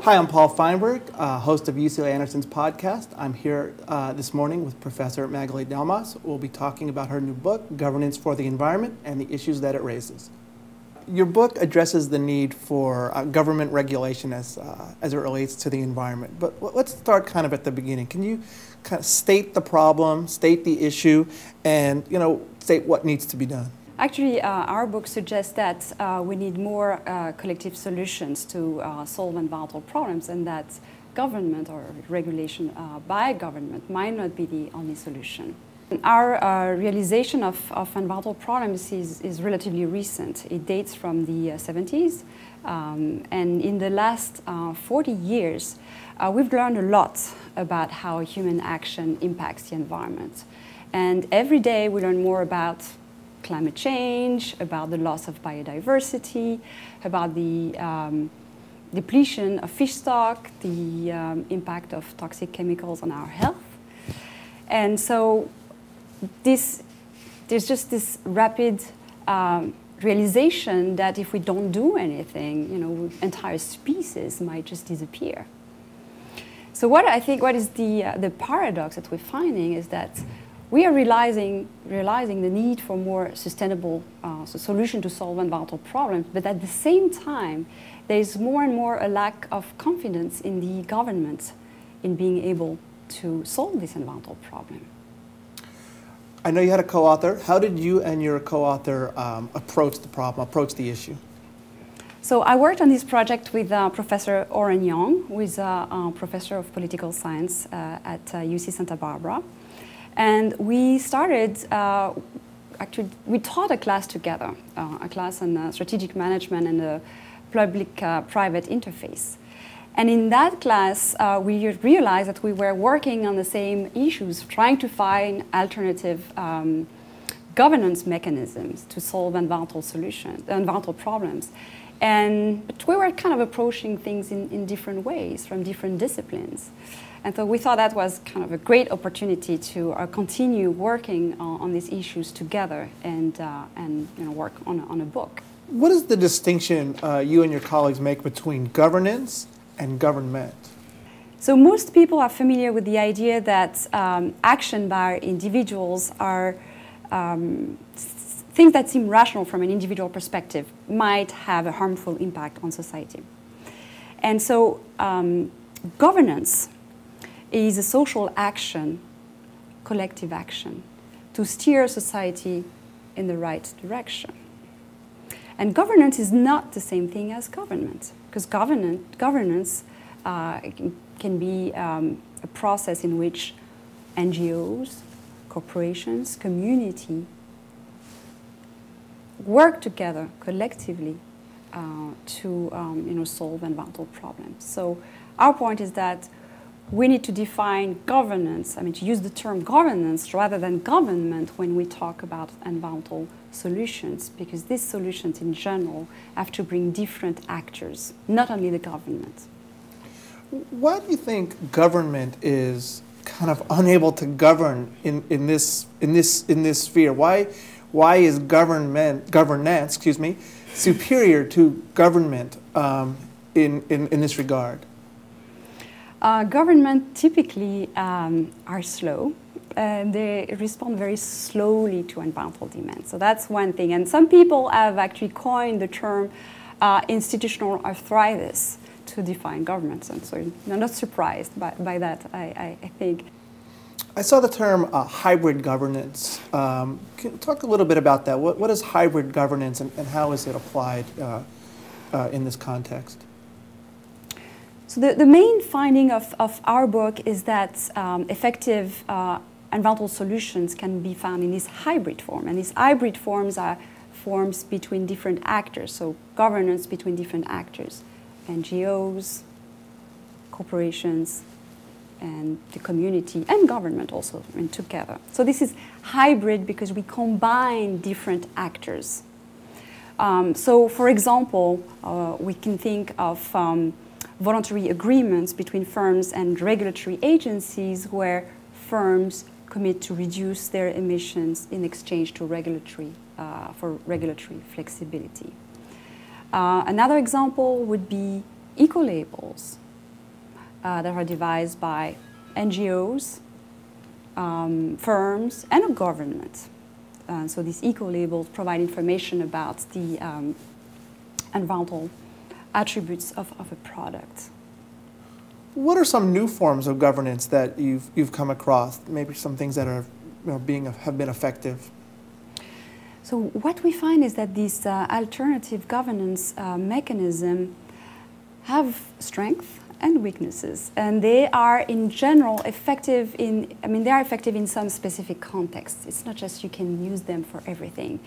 Hi, I'm Paul Feinberg, host of UCLA Anderson's podcast. I'm here this morning with Professor Magali Delmas. We'll be talking about her new book, Governance for the Environment, and the issues that it raises. Your book addresses the need for government regulation as it relates to the environment. But let's start kind of at the beginning. Can you kind of state the problem, state the issue, and state what needs to be done? Actually, our book suggests that we need more collective solutions to solve environmental problems, and that government or regulation by government might not be the only solution. Our realization of environmental problems is relatively recent. It dates from the 70s, and in the last 40 years, we've learned a lot about how human action impacts the environment. And every day we learn more about climate change, about the loss of biodiversity, about the depletion of fish stock, the impact of toxic chemicals on our health. And so there's just this rapid realization that if we don't do anything, entire species might just disappear. So what is the paradox that we're finding is that we are realizing the need for more sustainable solution to solve environmental problems, but at the same time, there is more and more a lack of confidence in the government in being able to solve this environmental problem. I know you had a co-author. How did you and your co-author approach the problem, approach the issue? So I worked on this project with Professor Oren Young, who is a professor of political science at UC Santa Barbara. And we started, actually, we taught a class together, a class on strategic management and the public-private interface. And in that class, we realized that we were working on the same issues, trying to find alternative governance mechanisms to solve environmental problems. But we were kind of approaching things in different ways from different disciplines. And so we thought that was kind of a great opportunity to continue working on these issues together and work on a book. What is the distinction you and your colleagues make between governance and government? So most people are familiar with the idea that action by individuals are things that seem rational from an individual perspective might have a harmful impact on society. And so governance is a social action, collective action, to steer society in the right direction. And governance is not the same thing as government, because governance can be a process in which NGOs, corporations, community work together collectively to solve environmental problems. So our point is that we need to define governance, to use the term governance rather than government when we talk about environmental solutions, because these solutions in general have to bring different actors, not only the government. Why do you think government is kind of unable to govern in this sphere? Why is governance superior to government in this regard? Government typically are slow, and they respond very slowly to environmental demands. So that's one thing. And some people have actually coined the term institutional arthritis to define governments. And so I'm not surprised by that, I think. I saw the term hybrid governance. Can you talk a little bit about that? What is hybrid governance, and how is it applied in this context? So the main finding of our book is that effective environmental solutions can be found in this hybrid form. And these hybrid forms are forms between different actors, so governance between different actors, NGOs, corporations, and the community, and government also, together. So this is hybrid because we combine different actors. So for example, we can think of voluntary agreements between firms and regulatory agencies where firms commit to reduce their emissions in exchange to for regulatory flexibility. Another example would be eco-labels. that are devised by NGOs, firms, and a government. So these eco-labels provide information about the environmental attributes of a product. What are some new forms of governance that you've come across? Maybe some things that are have been effective. So what we find is that these alternative governance mechanisms have strengths and weaknesses, and they are in general effective in, they are effective in some specific contexts. It's not just you can use them for everything,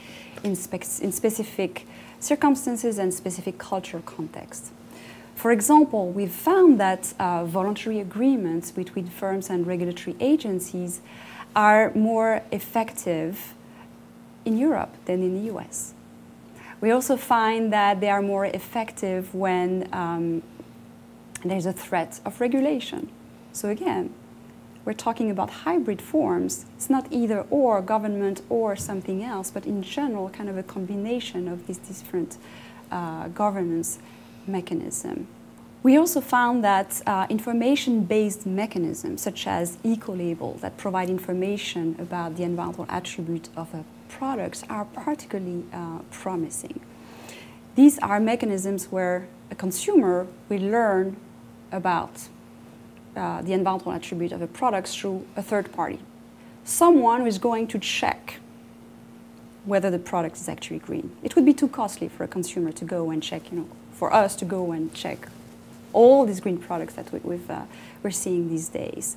in specific circumstances and specific cultural contexts. For example, we've found that voluntary agreements between firms and regulatory agencies are more effective in Europe than in the US. We also find that they are more effective when there's a threat of regulation. So again, we're talking about hybrid forms. It's not either or, government or something else, but in general, kind of a combination of these different governance mechanisms. We also found that information-based mechanisms, such as eco-labels that provide information about the environmental attribute of a product, are particularly promising. These are mechanisms where a consumer will learn about the environmental attribute of a product through a third party. Someone who is going to check whether the product is actually green. It would be too costly for a consumer to go and check, for us to go and check all these green products that we're seeing these days.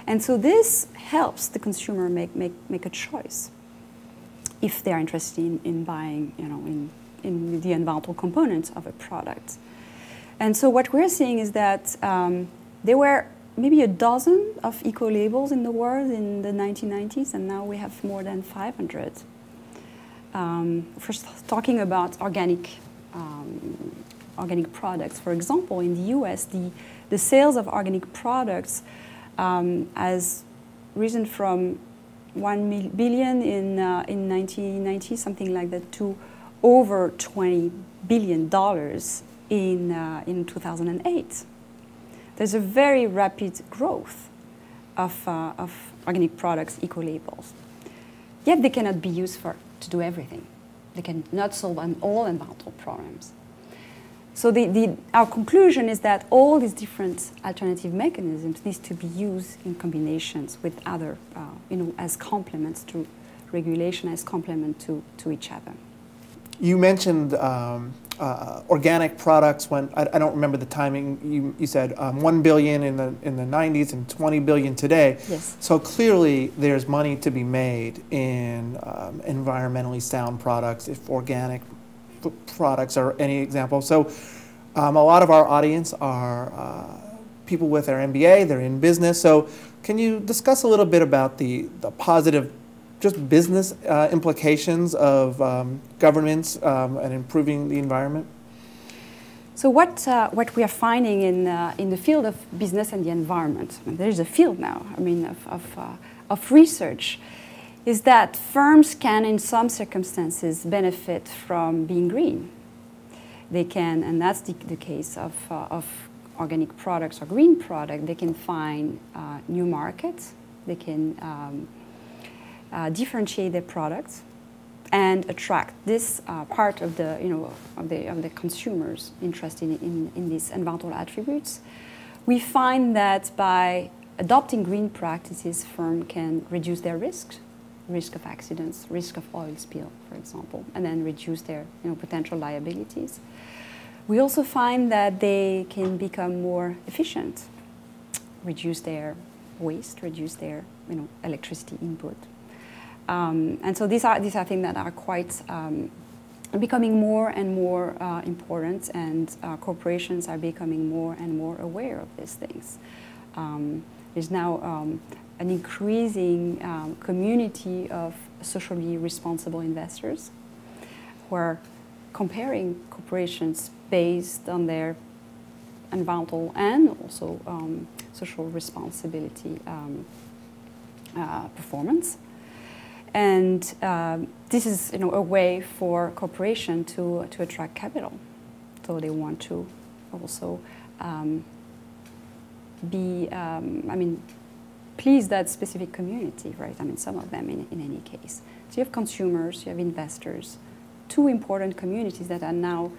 And so this helps the consumer make a choice if they're interested in buying, in the environmental components of a product. And so what we're seeing is that there were maybe a dozen of eco-labels in the world in the 1990s, and now we have more than 500. First, talking about organic products, for example, in the US, the sales of organic products has risen from 1 billion in 1990, something like that, to over $20 billion in 2008. There's a very rapid growth of organic products, eco-labels. Yet they cannot be used to do everything. They cannot solve all environmental problems. So our conclusion is that all these different alternative mechanisms need to be used in combinations with other, as complements to regulation, as complement to each other. You mentioned organic products when, I don't remember the timing, you said 1 billion in the 90s and 20 billion today. Yes. So clearly there's money to be made in environmentally sound products, if organic products are any example. So a lot of our audience are people with their MBA, they're in business. So can you discuss a little bit about the positive just business implications of governments and improving the environment? So what we are finding in the field of business and the environment, and there's a field now, of research, is that firms can, in some circumstances, benefit from being green. They can, and that's the case of organic products or green products, they can find new markets, they can differentiate their products and attract this part of the consumers interested in these environmental attributes. We find that by adopting green practices, firms can reduce their risk of accidents, risk of oil spill, for example, and then reduce their potential liabilities. We also find that they can become more efficient, reduce their waste, reduce their electricity input. And so these are things that are quite becoming more and more important, and corporations are becoming more and more aware of these things. There's now an increasing community of socially responsible investors who are comparing corporations based on their environmental and also social responsibility performance. And this is a way for corporations to attract capital. So they want to also be, I mean, please that specific community, right? I mean, some of them in any case. So you have consumers, you have investors, two important communities that are now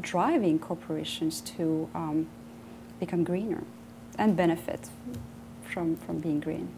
driving corporations to become greener and benefit from being green.